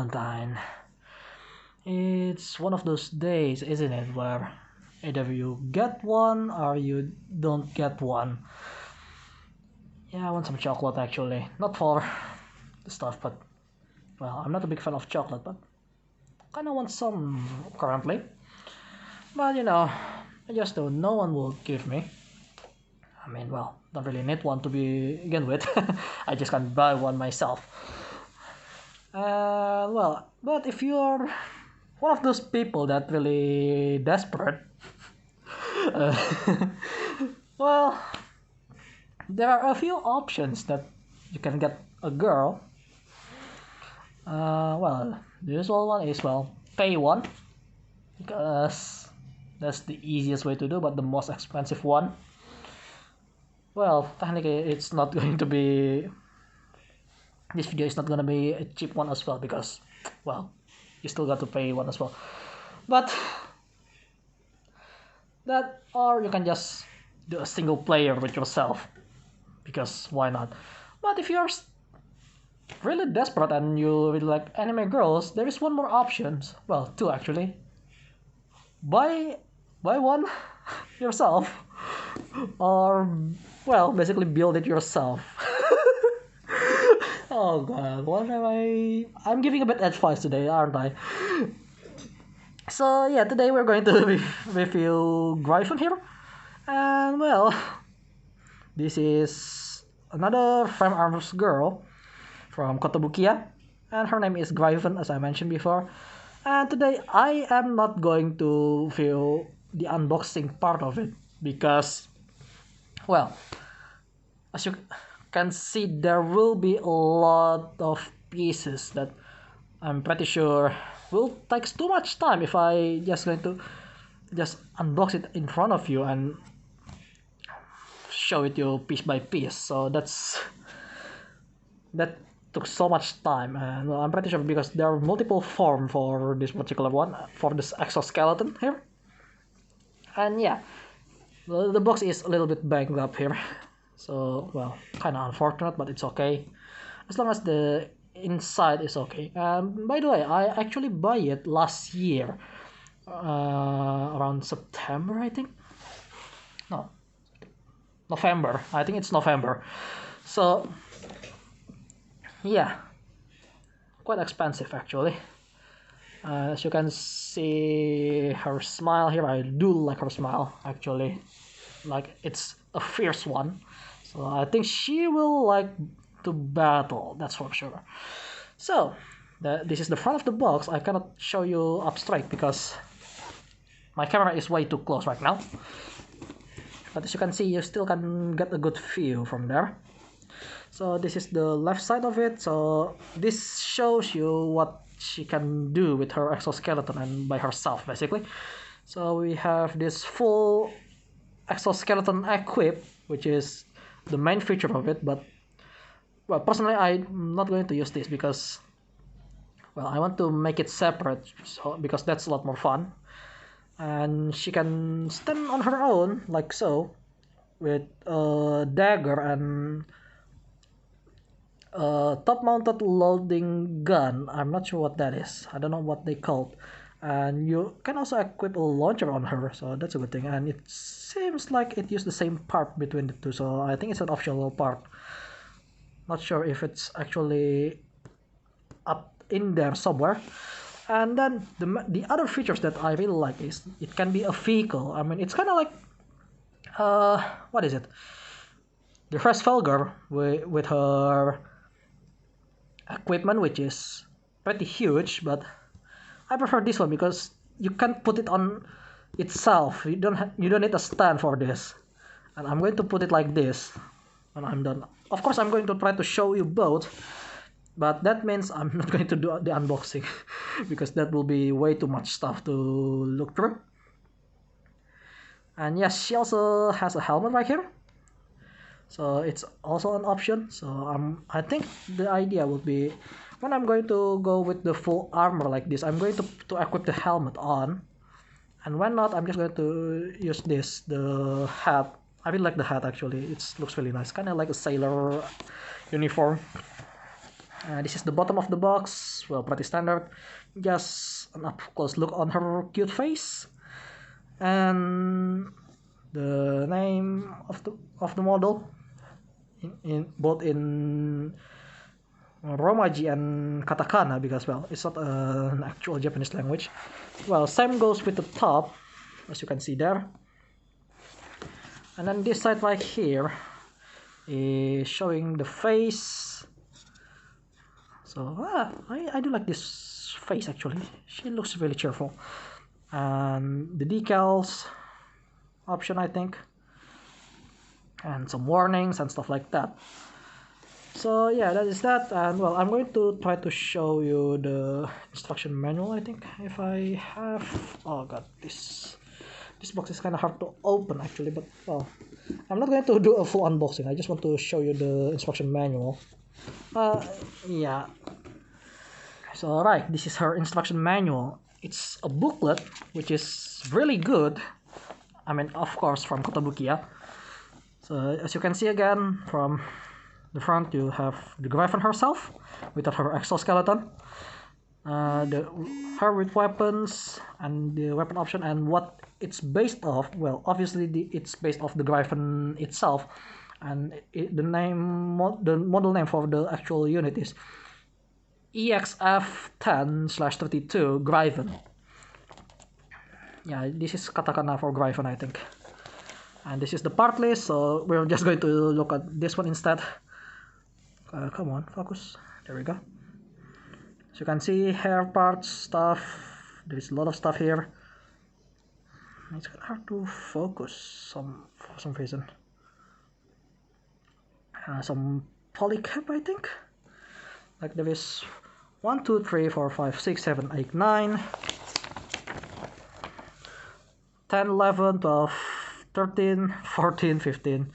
Valentine. It's one of those days, isn't it, where either you get one or you don't get one. Yeah, I want some chocolate actually. Not for the stuff, but well, I'm not a big fan of chocolate, but kinda want some currently. But you know, I just don't. No one will give me. I mean, well, don't really need one to begin with. I just can't buy one myself. Well, but if you're one of those people that really desperate, uh, well, there are a few options that you can get a girl. Well, the usual one is, well, pay one, because that's the easiest way to do, but the most expensive one. Well, technically, it's not going to be. This video is not gonna be a cheap one as well, because, well, you still got to pay one as well. But that, or you can just do a single player with yourself, because why not? But if you're really desperate and you really like anime girls, there is one more option. Well, two actually. Buy one yourself, or well, basically build it yourself. Oh god, what am I? I'm giving a bit advice today, aren't I? So yeah, today we're going to review Greifen here, and well, this is another Frame Arms girl from Kotobukiya, and her name is Greifen, as I mentioned before. And today I am not going to feel the unboxing part of it, because, well, as you can see, there will be a lot of pieces that I'm pretty sure will take too much time if I just going to just unbox it in front of you and show it you piece by piece. So that took so much time, and well, I'm pretty sure because there are multiple forms for this particular one, for this exoskeleton here. And yeah, the box is a little bit banged up here, so well, kind of unfortunate, but it's okay as long as the inside is okay. By the way, I actually buy it last year, around September, I think. No, November. I think it's November. So yeah, quite expensive actually. As you can see her smile here, I do like her smile actually. Like, it's a fierce one. So I think she will like to battle, that's for sure. So this is the front of the box. I cannot show you up straight because my camera is way too close right now. But as you can see, you still can get a good view from there. So this is the left side of it. So this shows you what she can do with her exoskeleton and by herself, basically. So we have this full exoskeleton equip, which is the main feature of it. But well, personally, I'm not going to use this because, well, I want to make it separate, so because that's a lot more fun. And she can stand on her own like so, with a dagger and top-mounted loading gun. I'm not sure what that is. I don't know what they called. And you can also equip a launcher on her, so that's a good thing. And it seems like it used the same part between the two, so I think it's an optional part. Not sure if it's actually up in there somewhere. And then the other features that I really like is it can be a vehicle. I mean, it's kind of like what is it? The first Felger with her equipment, which is pretty huge, but I prefer this one because you can put it on itself. You don't need a stand for this. And I'm going to put it like this when I'm done. Of course, I'm going to try to show you both, but that means I'm not going to do the unboxing because that will be way too much stuff to look through. And yes, she also has a helmet right here, so it's also an option. So I think the idea would be, when I'm going to go with the full armor like this, I'm going to equip the helmet on, and when not, I'm just going to use the hat. I really like the hat actually. It looks really nice, kind of like a sailor uniform. This is the bottom of the box. Well, pretty standard. Just an up close look on her cute face, and the name of the model in both in Romaji and katakana, because well, it's not an actual Japanese language. Well, same goes with the top, as you can see there. And then this side right here is showing the face. So I do like this face actually. She looks really cheerful. And the decals option, I think, and some warnings and stuff like that. So yeah, that is that. And well, I'm going to try to show you the instruction manual, I think, if I have. Oh god, this box is kind of hard to open actually, but well, I'm not going to do a full unboxing. I just want to show you the instruction manual. Yeah. So alright, this is her instruction manual. It's a booklet, which is really good. I mean, of course, from Kotobukiya. So as you can see again, from the front you have the Greifen herself with her exoskeleton, her with weapons and the weapon option and what it's based off. Well, obviously it's based off the Greifen itself, and the model name for the actual unit is EXF10/32 Greifen. Yeah, this is katakana for Greifen, I think. And this is the part list, so we're just going to look at this one instead. Come on, focus. There we go. So you can see hair parts, stuff. There is a lot of stuff here. It's kind of hard to focus for some reason. Some polycap, I think. Like there is 1, 2, 3, 4, 5, 6, 7, 8, 9, 10, 11, 12, 13, 14, 15,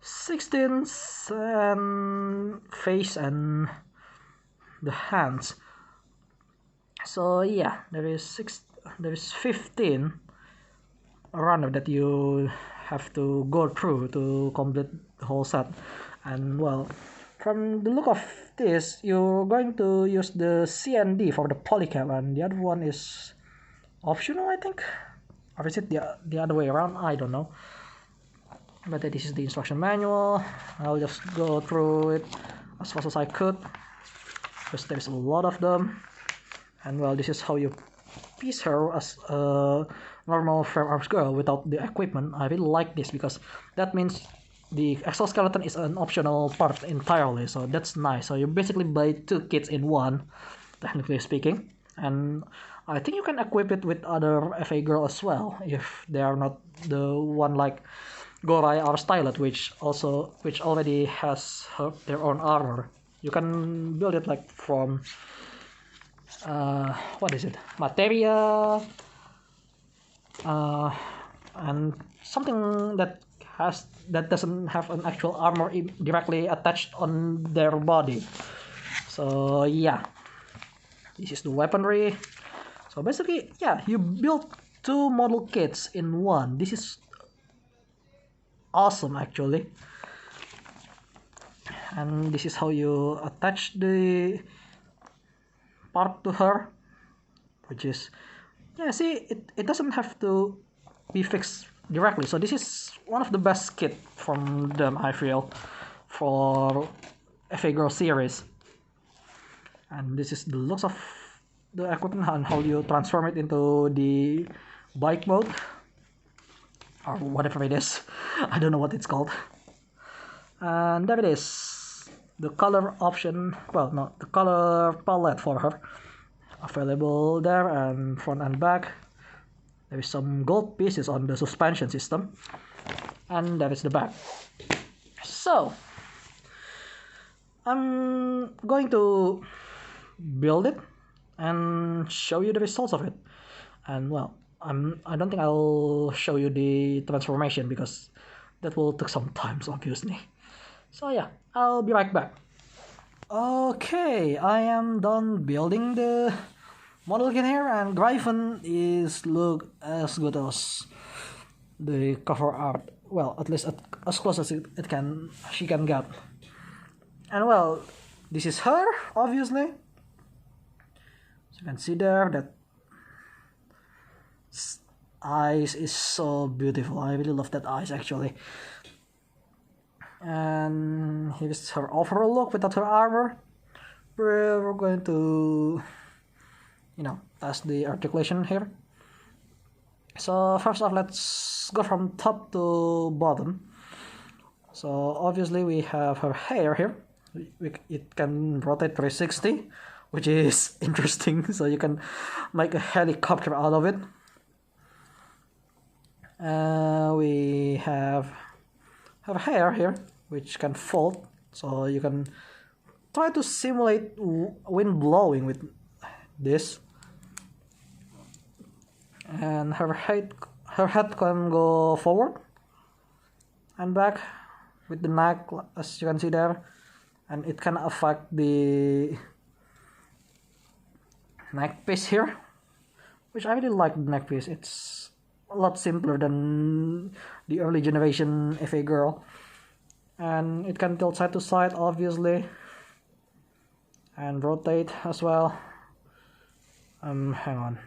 16, and face and the hands. So yeah, there is 15 runner that you have to go through to complete the whole set. And well, from the look of this, you're going to use the C and D for the polycap, and the other one is optional, I think. Or is it the other way around? I don't know. But this is the instruction manual. I'll just go through it as fast as I could, because there's a lot of them. And well, this is how you piece her as a normal fair arms girl without the equipment. I really like this because that means the exoskeleton is an optional part entirely, so that's nice. So you basically buy two kits in one, technically speaking. And I think you can equip it with other FA girl as well, if they are not the one like Gorai or Stylet, which already has their own armor. You can build it like from what is it? Materia, and something that doesn't have an actual armor directly attached on their body. So yeah, this is the weaponry. So basically, yeah, you build two model kits in one. This is awesome actually. And this is how you attach the part to her, which is, yeah, see, it doesn't have to be fixed directly. So this is one of the best kit from them, I feel, for FA Girl series. And this is the looks of the equipment and how you transform it into the bike mode or whatever it is. I don't know what it's called. And there it is, the color option, well, no, the color palette for her available there, and front and back. There is some gold pieces on the suspension system, and that is the back. So I'm going to build it and show you the results of it. And well, I don't think I'll show you the transformation because that will take some time, obviously. So yeah, I'll be right back. Okay, I am done building the model kit here, and Greifen is look as good as the cover art. Well, at least as close as she can get. And well, this is her, obviously. So you can see there that eyes is so beautiful. I really love that eyes actually. And here's her overall look without her armor. We're going to, test the articulation here. So first off, let's go from top to bottom. So obviously we have her hair here. It can rotate 360, which is interesting. So you can make a helicopter out of it. We have her hair here, which can fold. So you can try to simulate wind blowing with this. And her head can go forward and back with the neck, as you can see there, and it can affect the neck piece here, which I really like. The neck piece, it's a lot simpler than the early generation FA girl, and it can tilt side to side obviously and rotate as well. Hang on,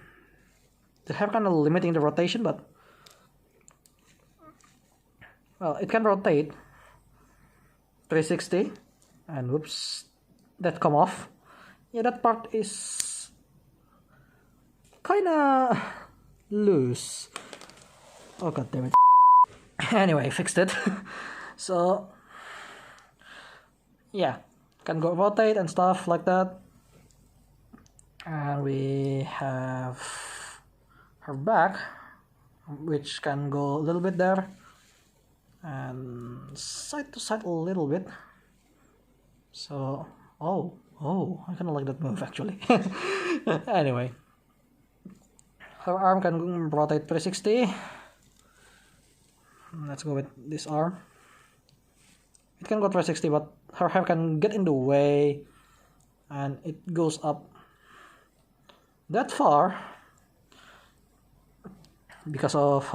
they have kind of limiting the rotation, but well, it can rotate 360, and whoops, that come off. Yeah, that part is kinda loose. Oh god damn it. Anyway, fixed it. So yeah, can go rotate and stuff like that. And we have her back, which can go a little bit there and side to side a little bit. So oh, I kind of like that move actually. Anyway, her arm can rotate 360. Let's go with this arm. It can go 360, but her hair can get in the way, and it goes up that far because of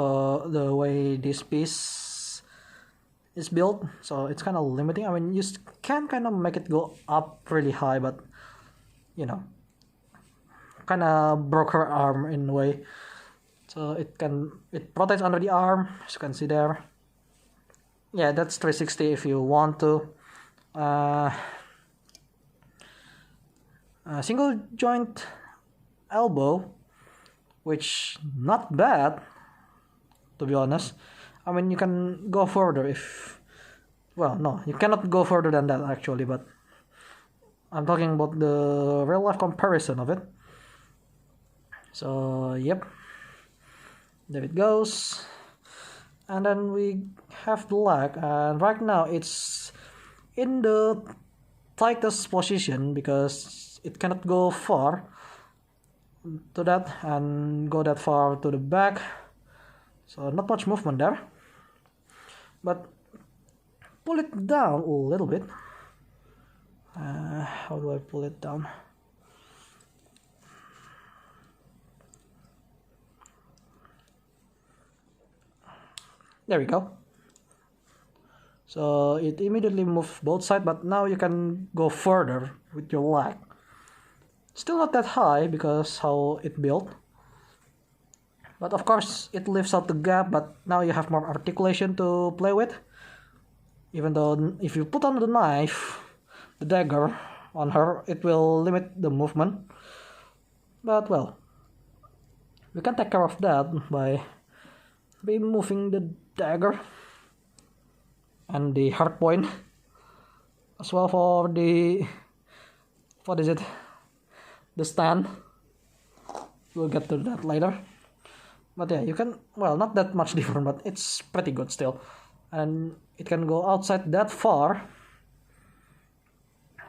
the way this piece is built. So it's kind of limiting. I mean, you can kind of make it go up really high, but kind of broke her arm in a way. So it rotates under the arm, as you can see there. Yeah, that's 360 if you want to. Single joint elbow, which not bad, to be honest. I mean, you can go further if, well, no, you cannot go further than that actually, but I'm talking about the real life comparison of it. So yep, there it goes. And then we have the leg, and right now it's in the tightest position because it cannot go far to that and go that far to the back, so not much movement there. But pull it down a little bit. How do I pull it down? There we go. So it immediately moves both sides, but now you can go further with your leg. Still not that high because how it built, but of course it lifts out the gap, but now you have more articulation to play with. Even though if you put on the knife, the dagger on her, it will limit the movement, but well, we can take care of that by moving the dagger and the hard point as well for the, what is it, the stand. We'll get to that later. But yeah, you can, well, not that much different, but it's pretty good still. And it can go outside that far,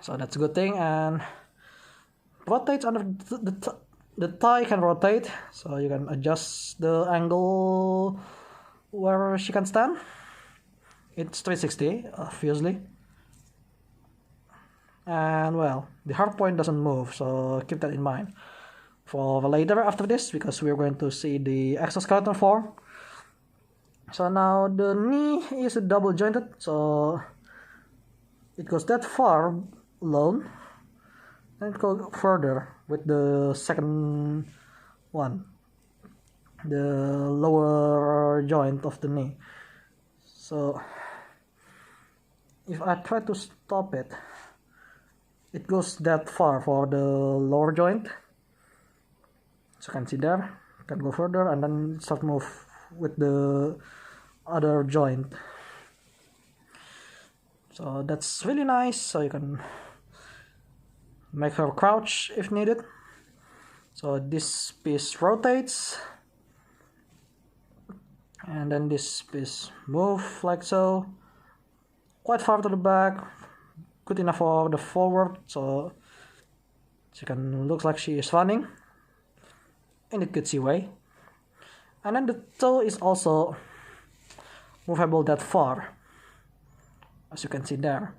so that's a good thing. And rotates under the thigh can rotate, so you can adjust the angle where she can stand. It's 360 obviously. And well, the hard point doesn't move, so keep that in mind for later after this, because we're going to see the exoskeleton form. So now the knee is double jointed, so it goes that far alone, and go further with the second one, the lower joint of the knee. So if I try to stop it, it goes that far for the lower joint. So you can see there, can go further and then start move with the other joint. So that's really nice. So you can make her crouch if needed. So this piece rotates, and then this piece move like so, quite far to the back, good enough for the forward, so she can look like she is running in a cutesy way. And then the toe is also movable that far, as you can see there.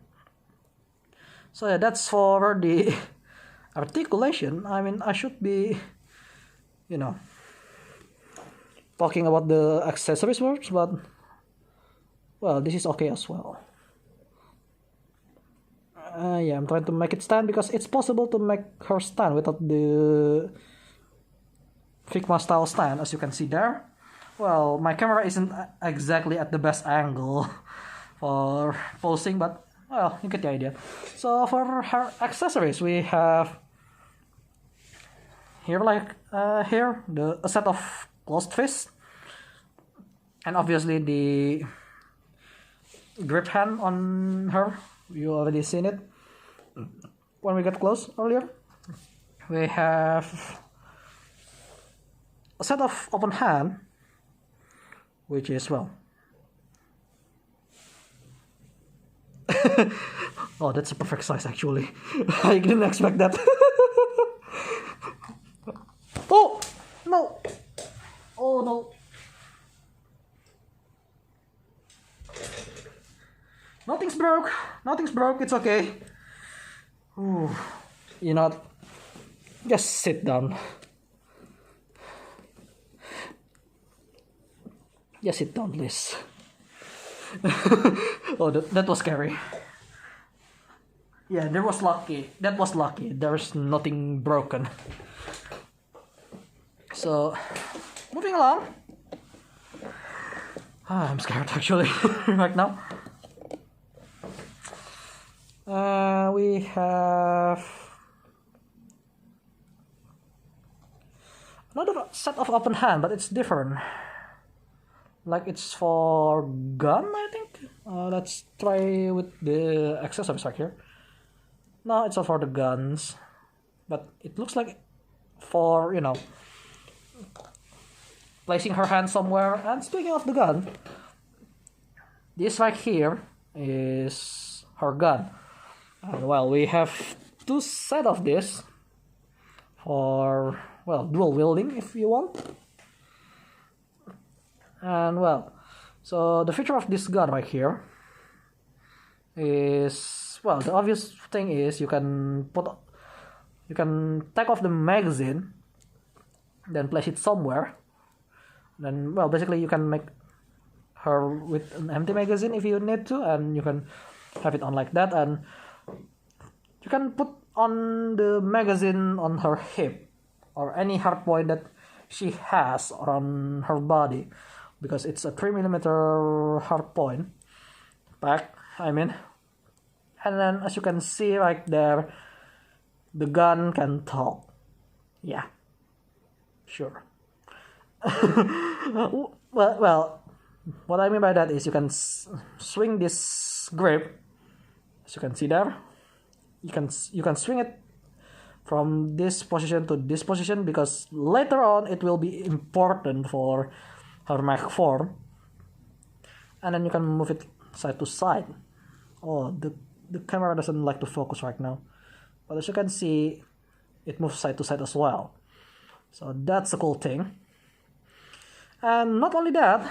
So yeah, that's for the articulation. I mean, I should be, talking about the accessories works, but well, this is okay as well. Yeah, I'm trying to make it stand because it's possible to make her stand without the Figma style stand, as you can see there. Well, my camera isn't exactly at the best angle for posing, but well, you get the idea. So for her accessories, we have here a set of closed fists, and obviously the grip hand on her. You already seen it when we got close earlier. We have a set of open hand, which is, well, oh, that's a perfect size actually. I didn't expect that. Oh no! Oh no! Nothing's broke. Nothing's broke. It's okay. Ooh. You know, just sit down. Just sit down, please. Oh, that was scary. Yeah, that was lucky. There's nothing broken. So, moving along. I'm scared actually right now. We have another set of open hand, but it's different. Like it's for gun, I think. Let's try with the accessories right here. No, it's not for the guns, but it looks like for, placing her hand somewhere. And speaking of the gun, this right here is her gun. And well, we have two set of this for, well, dual wielding if you want. And well, so the feature of this gun right here is, well, the obvious thing is you can take off the magazine, then place it somewhere. Then, well, basically you can make her with an empty magazine if you need to, and you can have it on like that, and you can put on the magazine on her hip or any hard point that she has on her body, because it's a 3mm hard point back, I mean. And then as you can see right there, the gun can talk. Yeah, sure. well, what I mean by that is you can swing this grip, as you can see there. You can swing it from this position to this position, because later on it will be important for her mech form. And then you can move it side to side. Oh, the camera doesn't like to focus right now, but as you can see, it moves side to side as well. So that's a cool thing. And not only that,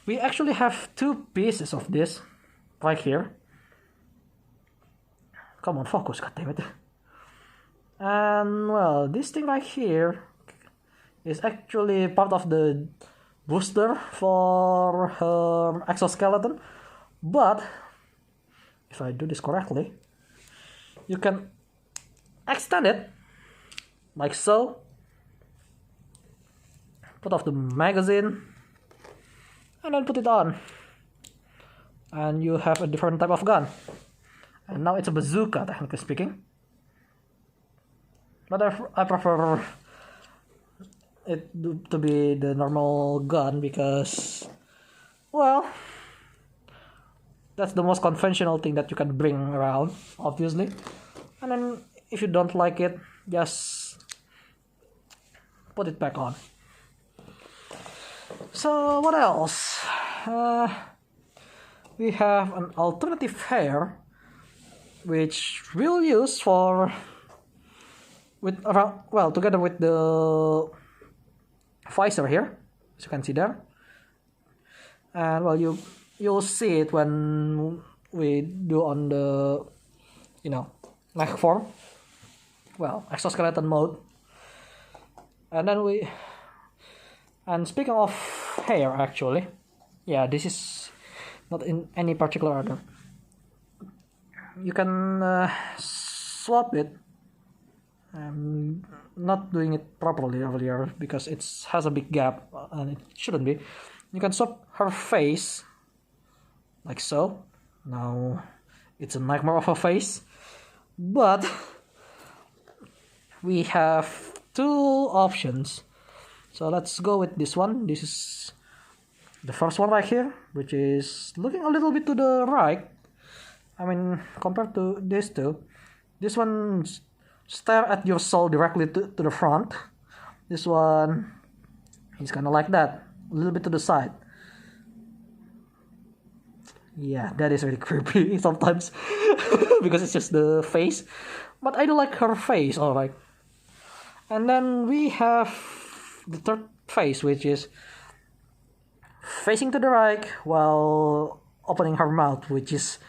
we actually have two pieces of this right here. Come on, focus, goddammit. And well, this thing right here is actually part of the booster for her exoskeleton. But if I do this correctly, you can extend it like so, put off the magazine, and then put it on, and you have a different type of gun. And now it's a bazooka, technically speaking, but I prefer it to be the normal gun because, well, that's the most conventional thing that you can bring around, obviously. And then if you don't like it, just put it back on. So what else? We have an alternative hair which we'll use for together with the visor here, as you can see there. And well, you'll see it when we do on the neck form, well, exoskeleton mode. And speaking of hair, actually, yeah, this is not in any particular order. You can swap it. I'm not doing it properly earlier because it has a big gap and it shouldn't be. You can swap her face like so. Now it's a nightmare of a face, but we have two options. So let's go with this one. This is the first one right here, which is looking a little bit to the right. I mean, compared to these two, this one stare at your soul directly to the front. This one is kind of like that, a little bit to the side. Yeah, that is really creepy sometimes because it's just the face. But I do like her face, alright. And then we have the third face, which is facing to the right while opening her mouth, which is,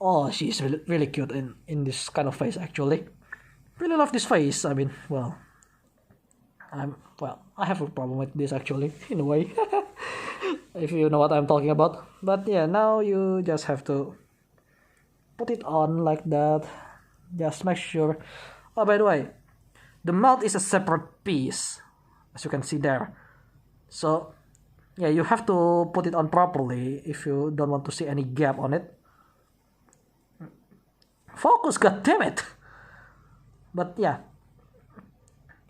oh, she's really, really cute in this kind of face, actually. Really love this face. I mean, well, I have a problem with this, actually, in a way. If you know what I'm talking about. But yeah, now you just have to put it on like that. Just make sure. Oh, by the way, the mouth is a separate piece, as you can see there. So yeah, you have to put it on properly if you don't want to see any gap on it. Focus, goddammit! But yeah,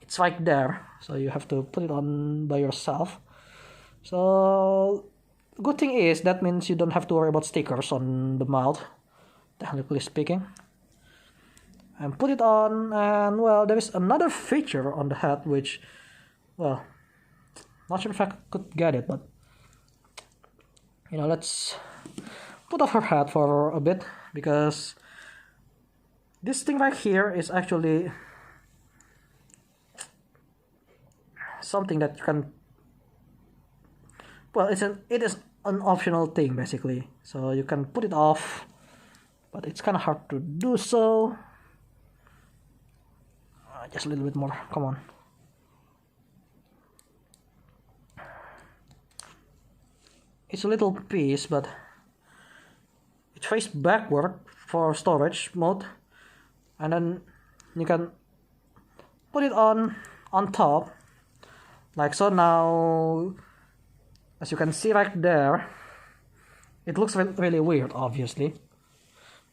it's right there, so you have to put it on by yourself. So good thing is that means you don't have to worry about stickers on the mouth, technically speaking. And put it on, and well, there is another feature on the head which, well, not sure if I could get it, but let's put off her head for a bit, because this thing right here is actually something that you can, well, it is an optional thing basically, so you can put it off, but it's kind of hard to do so. Just a little bit more, come on. It's a little piece, but it faces backward for storage mode, and then you can put it on top like so. Now, as you can see right there, it looks really weird, obviously,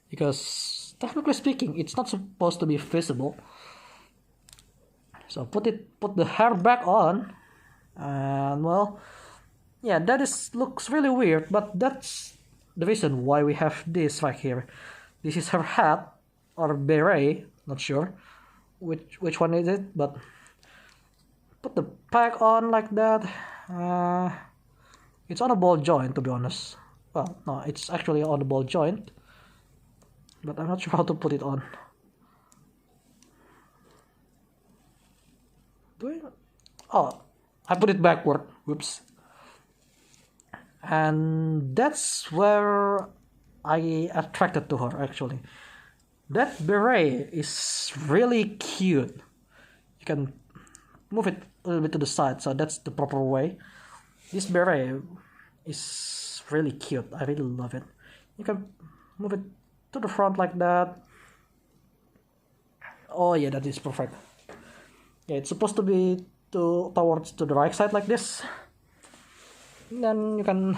because technically speaking it's not supposed to be visible. So put the hair back on, and well, yeah, looks really weird, but that's the reason why we have this right here. This is her hat or beret, not sure which one is it, but put the pack on like that. It's on a ball joint, to be honest. Well, no, it's actually on the ball joint, but I'm not sure how to put it on. Oh, I put it backward. Whoops. And that's where I attracted to her, actually. That beret is really cute. You can move it a little bit to the side, so that's the proper way. This beret is really cute. I really love it. You can move it to the front like that. Oh yeah, that is perfect. Yeah, it's supposed to be towards to the right side like this. And then you can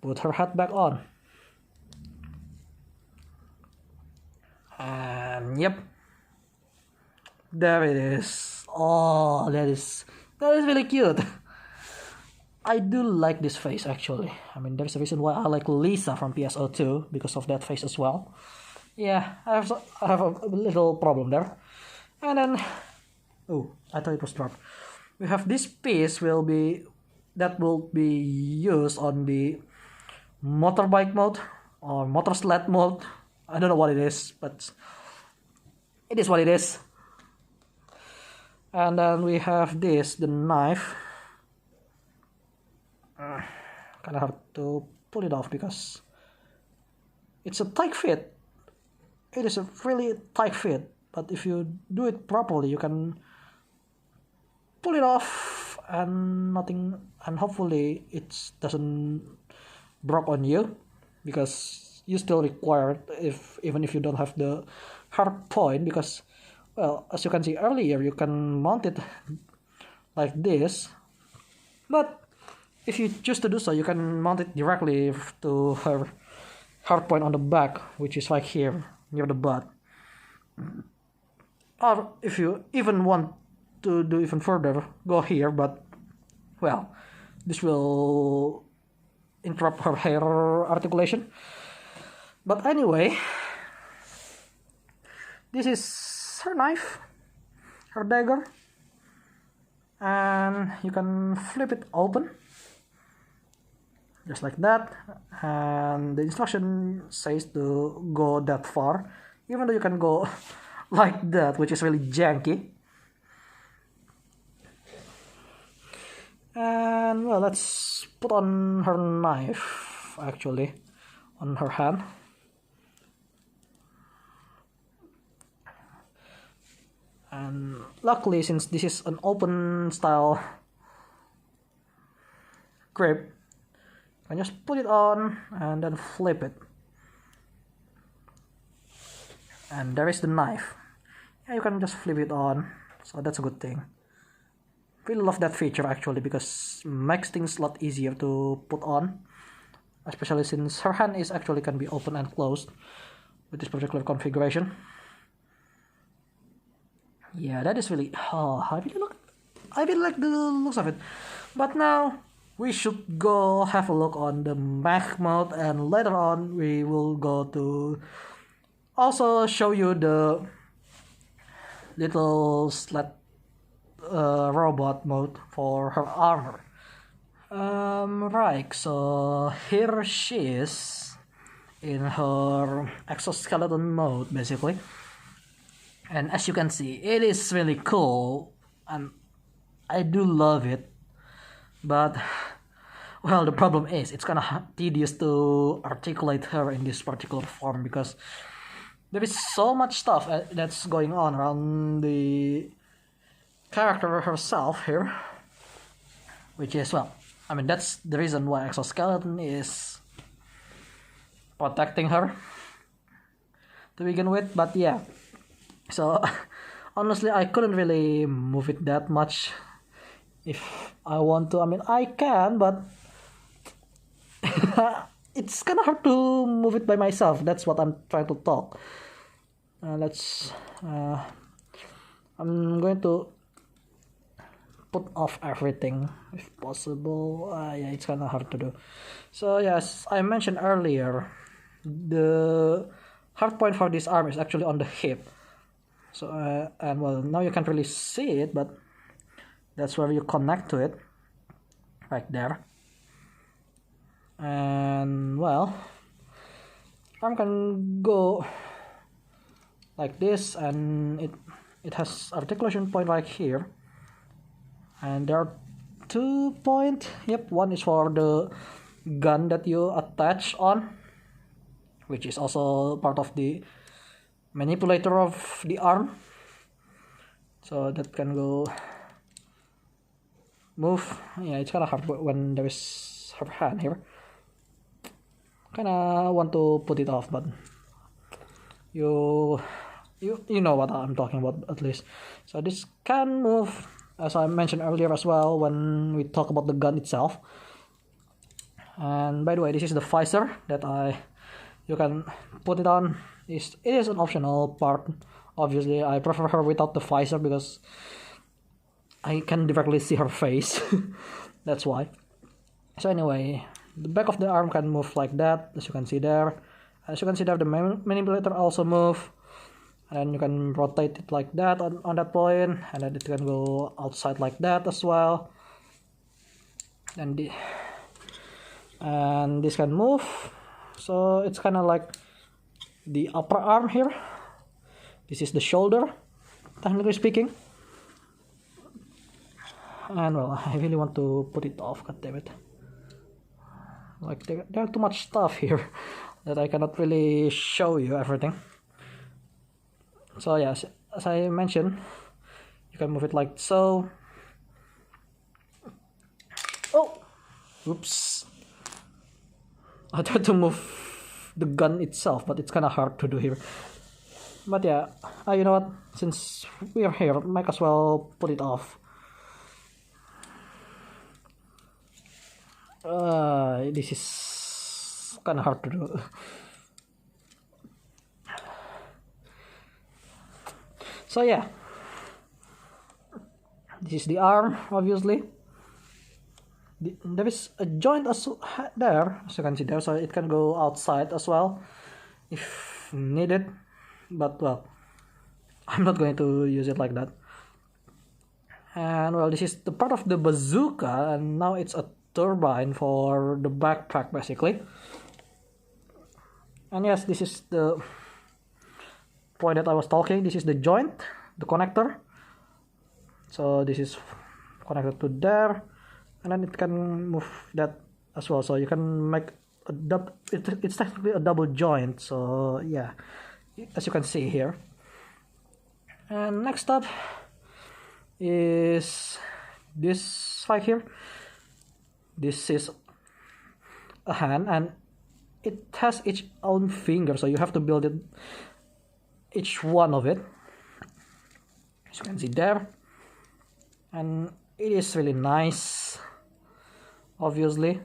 put her hat back on. And yep, there it is. Oh, that is really cute. I do like this face actually. I mean, there's a reason why I like Lisa from PSO2 because of that face as well. Yeah, I have a little problem there. And then, oh, I thought it was dropped. We have this piece will be used on the motorbike mode or motor sled mode. I don't know what it is, but it is what it is. And then we have this, the knife. Kind of have to pull it off because it's a tight fit. It is a really tight fit, but if you do it properly, you can pull it off and hopefully it doesn't break on you, because you still require it even if you don't have the hard point, because, well, as you can see earlier, you can mount it like this, but if you choose to do so, you can mount it directly to her hard point on the back, which is like here near the butt. Or if you even want to do even further, go here, but, well, this will interrupt her hair articulation. But anyway, this is her knife, her dagger, and you can flip it open just like that, and the instruction says to go that far, even though you can go like that, which is really janky. And, well, let's put on her knife actually on her hand. And luckily, since this is an open style grip, I just put it on and then flip it, and there is the knife. Yeah, you can just flip it on, so that's a good thing. Really love that feature actually, because it makes things a lot easier to put on, especially since her hand is actually can be open and closed with this particular configuration. Yeah, that is really, I really like the looks of it. But now we should go have a look on the mech mode, and later on we will go to also show you the little sled robot mode for her armor. Right, so here she is in her exoskeleton mode basically, and as you can see, it is really cool and I do love it. But, well, the problem is it's kind of tedious to articulate her in this particular form, because there is so much stuff that's going on around the character herself here, which is, well, I mean, that's the reason why Exoskeleton is protecting her to begin with. But yeah, so honestly, I couldn't really move it that much. If I want to, I mean, I can, but it's kind of hard to move it by myself. That's what I'm trying to talk. I'm going to put off everything if possible. Yeah, it's kind of hard to do. So yes, I mentioned earlier, the hard point for this arm is actually on the hip. So and, well, now you can't really see it, but that's where you connect to it, right there. And, well, arm can go like this, and it has articulation point right here. And there are 2 points. Yep, one is for the gun that you attach on, which is also part of the manipulator of the arm. So that can go move. Yeah, it's kind of hard when there is her hand here. Kind of want to put it off, but you You know what I'm talking about at least. So this can move, as I mentioned earlier as well when we talk about the gun itself. And by the way, this is the visor that you can put it on. It is an optional part. Obviously, I prefer her without the visor because I can directly see her face. That's why. So anyway, the back of the arm can move like that, as you can see there. As you can see there, the manipulator also move. And then you can rotate it like that on that point, and then it can go outside like that as well. And this can move, so it's kind of like the upper arm here. This is the shoulder, technically speaking. And well, I really want to put it off, god damn it. Like there are too much stuff here that I cannot really show you everything. So yes, as I mentioned, you can move it like so. Oh, oops. I tried to move the gun itself, but it's kind of hard to do here. But yeah, you know what? Since we are here, might as well put it off. This is kind of hard to do. So yeah, this is the arm, obviously. There is a joint there, as you can see there, so it can go outside as well if needed. But well, I'm not going to use it like that. And well, this is the part of the bazooka, and now it's a turbine for the backpack basically. And yes, this is the point that I was talking. This is the joint, the connector. So this is connected to there, and then it can move that as well. So you can make a it's technically a double joint. So yeah, as you can see here. And next up is this right here. This is a hand, and it has its own finger, so you have to build it, each one of it, as you can see there. And it is really nice, obviously.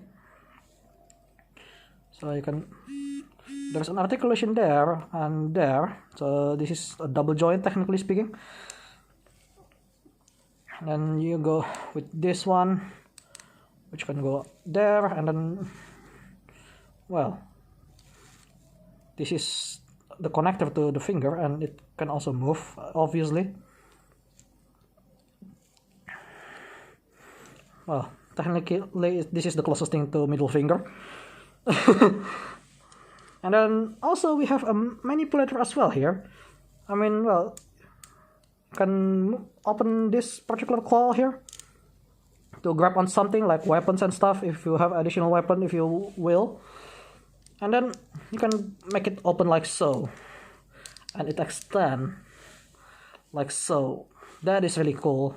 So you can, there's an articulation there and there, so this is a double joint technically speaking. And then you go with this one, which can go there, and then, well, this is the connector to the finger, and it can also move, obviously. Well, technically this is the closest thing to middle finger. And then also we have a manipulator as well here. I mean, well, you can open this particular claw here to grab on something like weapons and stuff, if you have additional weapon, if you will. And then you can make it open like so, and it extend like so. That is really cool,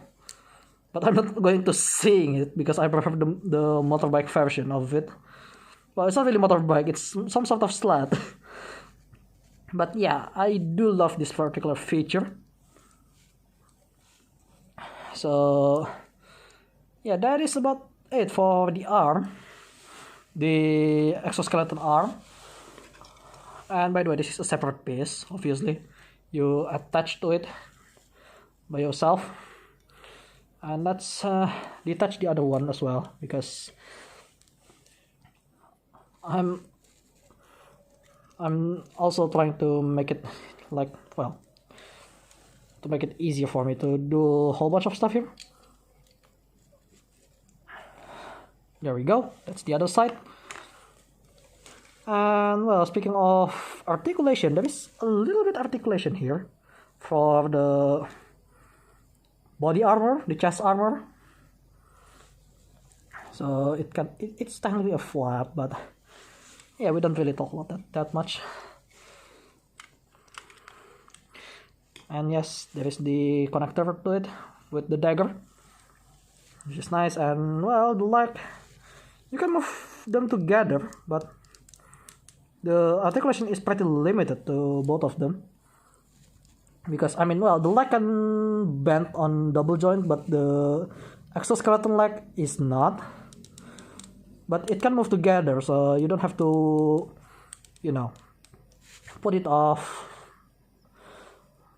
but I'm not going to sing it because I prefer the motorbike version of it. Well, it's not really motorbike, it's some sort of sled. But yeah, I do love this particular feature. So yeah, that is about it for the arm, the exoskeleton arm. And by the way, this is a separate piece, obviously. You attach to it by yourself. And let's detach the other one as well, because I'm also trying to make it like, well, to make it easier for me to do a whole bunch of stuff here. There we go, that's the other side. And well, speaking of articulation, there is a little bit articulation here for the body armor, the chest armor. So it's technically a flap, but yeah, we don't really talk about that much. And yes, there is the connector to it with the dagger, which is nice. And well, the leg, you can move them together, but the articulation is pretty limited to both of them. because I mean, well, the leg can bend on double joint, but the exoskeleton leg is not. But it can move together, so you don't have to, you know, put it off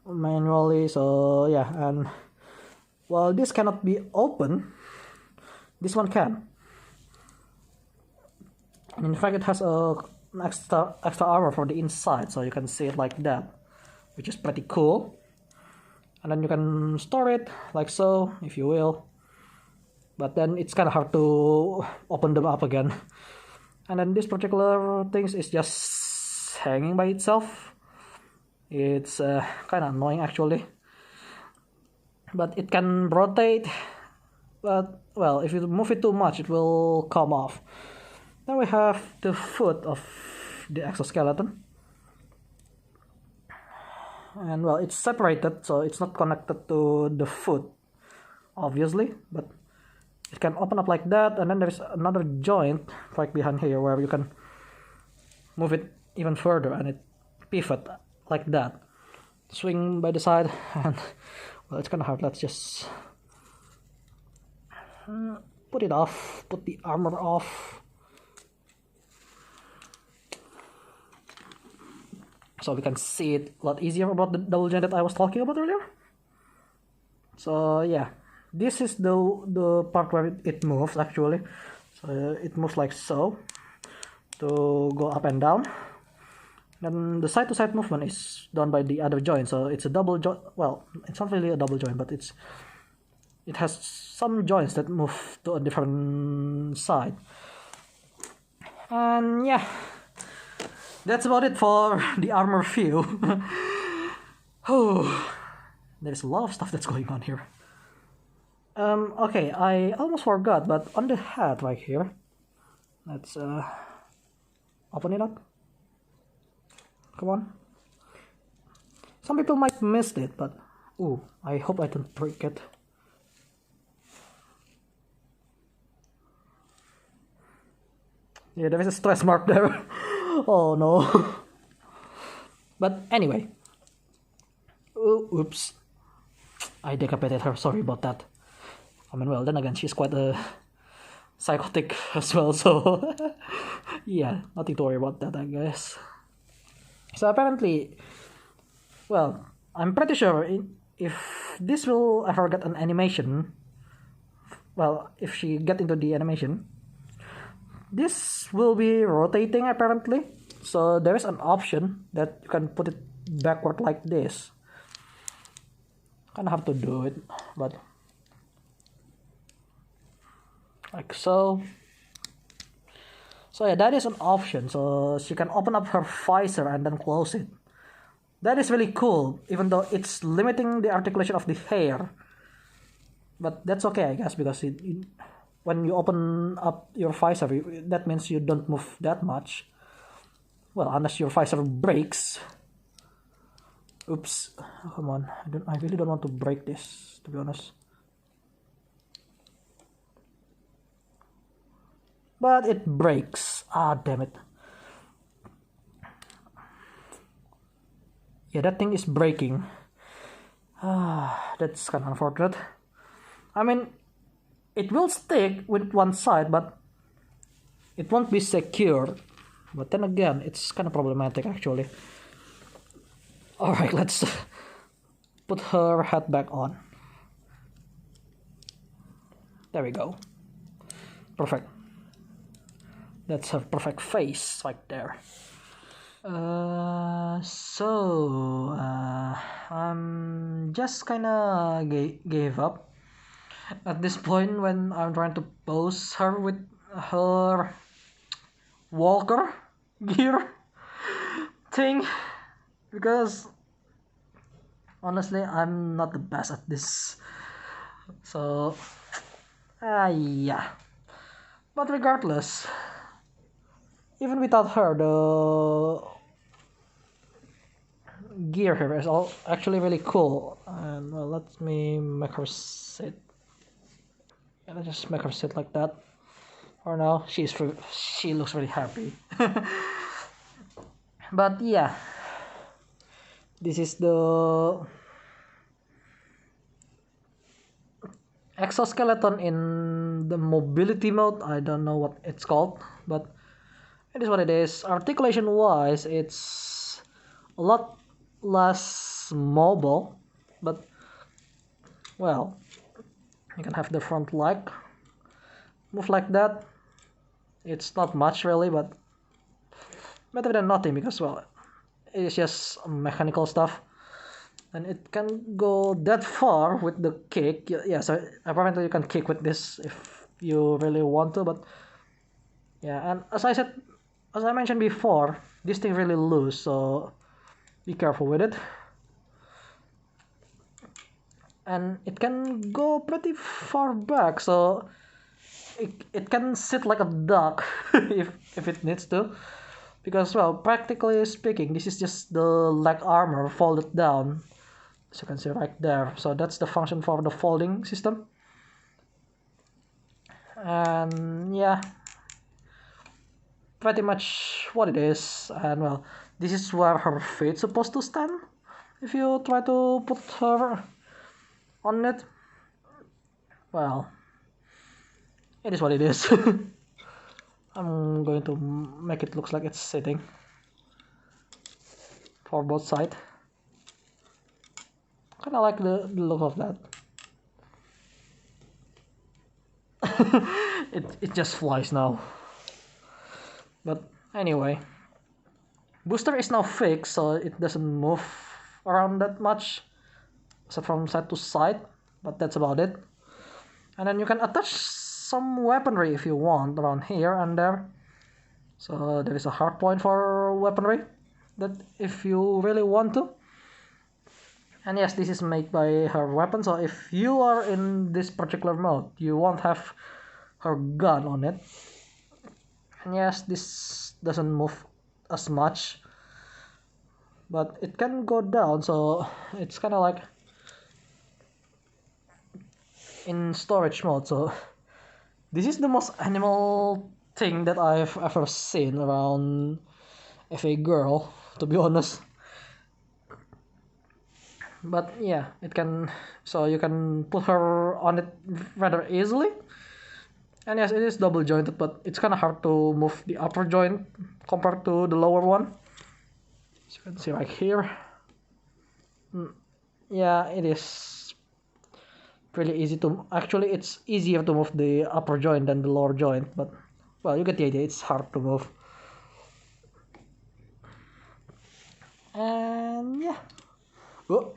manually. So yeah, and well, this cannot be open. This one can. And in fact, it has an extra armor for the inside, so you can see it like that, which is pretty cool. And then you can store it like so, if you will. But then it's kind of hard to open them up again. And then this particular thing is just hanging by itself. It's kind of annoying actually. But it can rotate. But well, if you move it too much, it will come off. Then we have the foot of the exoskeleton. And well, it's separated, so it's not connected to the foot, obviously. But it can open up like that, and then there's another joint right behind here where you can move it even further, and it pivot like that. Swing by the side, and well, it's kind of hard. Let's just put it off, put the armor off. So we can see it a lot easier about the double joint that I was talking about earlier. So yeah, this is the part where it moves actually. So it moves like so to go up and down. Then the side-to-side movement is done by the other joint. So it's a double joint. Well, it's not really a double joint, but it has some joints that move to a different side. And yeah, that's about it for the armor view. There's a lot of stuff that's going on here. Okay, I almost forgot, but on the head right here, let's open it up. Come on. Some people might miss it, but ooh, I hope I don't break it. Yeah, there is a stress mark there. Oh no. But anyway. Oops. I decapitated her, sorry about that. I mean, well, then again, she's quite psychotic as well, so yeah, nothing to worry about that, I guess. So apparently, well, I'm pretty sure if this will ever get an animation, well, if she get into the animation, this will be rotating apparently. So there is an option that you can put it backward like this. Kind of have to do it, but like so. So yeah, that is an option. So she can open up her visor and then close it. That is really cool, even though it's limiting the articulation of the hair. But that's okay, I guess, because when you open up your visor, that means you don't move that much. Well, unless your visor breaks. Oops. Oh, come on. I really don't want to break this, to be honest. But it breaks. Ah, damn it. Yeah, that thing is breaking. Ah, that's kind of unfortunate. I mean, it will stick with one side, but it won't be secure. But then again, it's kind of problematic actually. Alright, let's put her head back on. There we go. Perfect. That's her perfect face right there. I'm just kinda gave up at this point when I'm trying to pose her with her walker gear thing, because honestly I'm not the best at this. So yeah, but regardless, even without her, the gear here is all actually really cool. And well, let me make her sit. Yeah, let's just make her sit like that. Or now she looks really happy. But yeah, this is the exoskeleton in the mobility mode. I don't know what it's called, but it is what it is. Articulation wise, it's a lot less mobile, but well, you can have the front leg move like that. It's not much really, but better than nothing, because well, it is just mechanical stuff. And it can go that far with the kick. Yeah, so apparently you can kick with this if you really want to, but yeah, and as I mentioned before, this thing really loose, so be careful with it. And it can go pretty far back, so it can sit like a duck if it needs to, because well, practically speaking, this is just the leg armor folded down, as you can see right there. So that's the function for the folding system. And yeah, pretty much what it is. And well, this is where her feet's supposed to stand if you try to put her on it. Well, it is what it is. I'm going to make it look like it's sitting for both sides. Kind of like the look of that. it just flies now. But anyway, booster is now fixed, so it doesn't move around that much, except from side to side, but that's about it. And then you can attach some weaponry if you want around here and there. So there is a hard point for weaponry, that if you really want to. And yes, this is made by her weapon, so if you are in this particular mode, you won't have her gun on it. And yes, this doesn't move as much, but it can go down, so it's kind of like in storage mode. So this is the most animal thing that I've ever seen around FA girl, to be honest. But yeah, it can, so you can put her on it rather easily. And yes, it is double jointed, but it's kind of hard to move the upper joint compared to the lower one. So you can see right here. Yeah, it is pretty easy to, actually it's easier to move the upper joint than the lower joint, but well, you get the idea, it's hard to move. And yeah. Oh.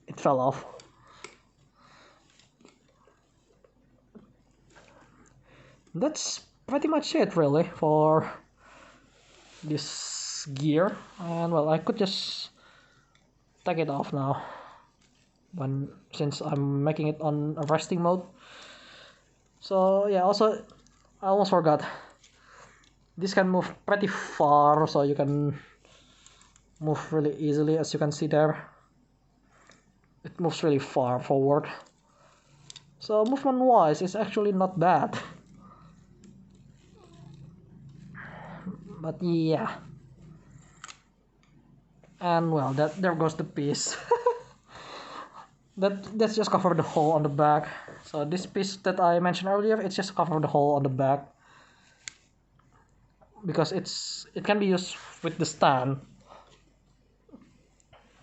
It fell off. That's pretty much it really for this gear. And well, I could just take it off now, since I'm making it on a resting mode. So yeah, also I almost forgot, this can move pretty far, so you can move really easily. As you can see there, it moves really far forward, so movement wise it's actually not bad. But yeah, and well, there goes the piece. That's just cover the hole on the back. So this piece that I mentioned earlier, it's just cover the hole on the back, because it can be used with the stand.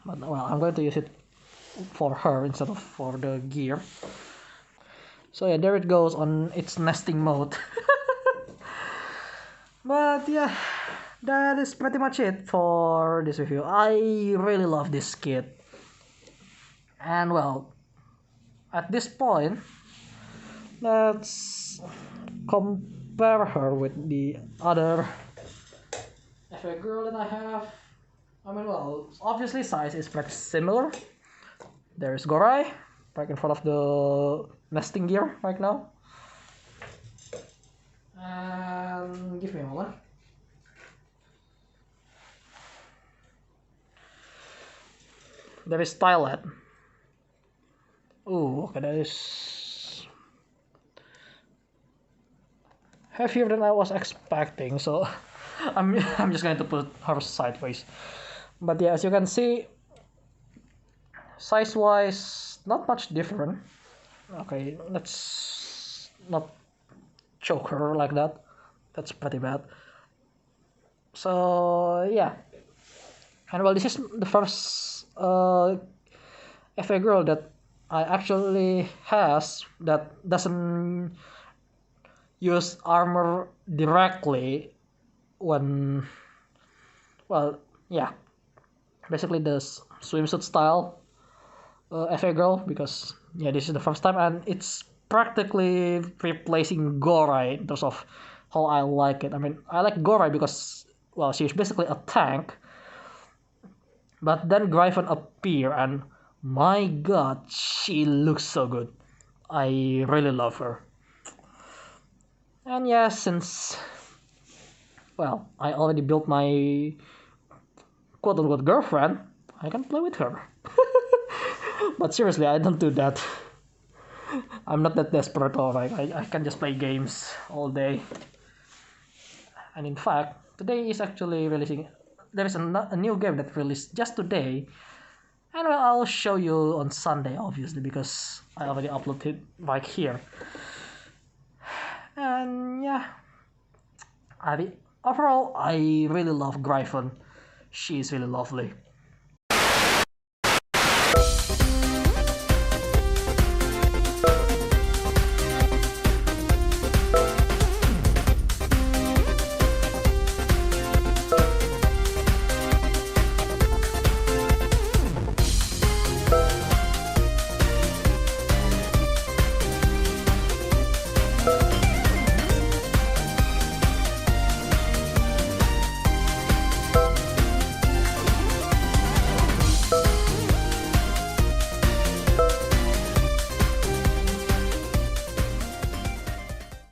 But well, I'm going to use it for her instead of for the gear. So yeah, there it goes on its nesting mode. But yeah, that is pretty much it for this review. I really love this kit. And well, at this point, let's compare her with the other FA girl that I have. I mean, well, obviously size is pretty similar. There's Gorai, right in front of the nesting gear right now. And give me a moment. There is Stylet. Ooh, okay, that is heavier than I was expecting, so I'm just going to put her sideways. But yeah, as you can see, size-wise, not much different. Okay, let's not choke her like that. That's pretty bad. So yeah, and well, this is the first FA girl that I actually has that doesn't use armor directly when, well, yeah, basically the swimsuit style FA girl, because yeah, this is the first time and it's practically replacing Gorai in terms of how I like it. I mean, I like Gorai because, well, she's basically a tank, but then Greifen appear and my god, she looks so good. I really love her. And yeah, since, well, I already built my quote unquote girlfriend, I can play with her. But seriously, I don't do that. I'm not that desperate, alright. I can just play games all day. And in fact, today is actually releasing. There is a new game that released just today. And well, I'll show you on Sunday, obviously, because I already uploaded it right here. And yeah, overall, I really love Greifen. She is really lovely.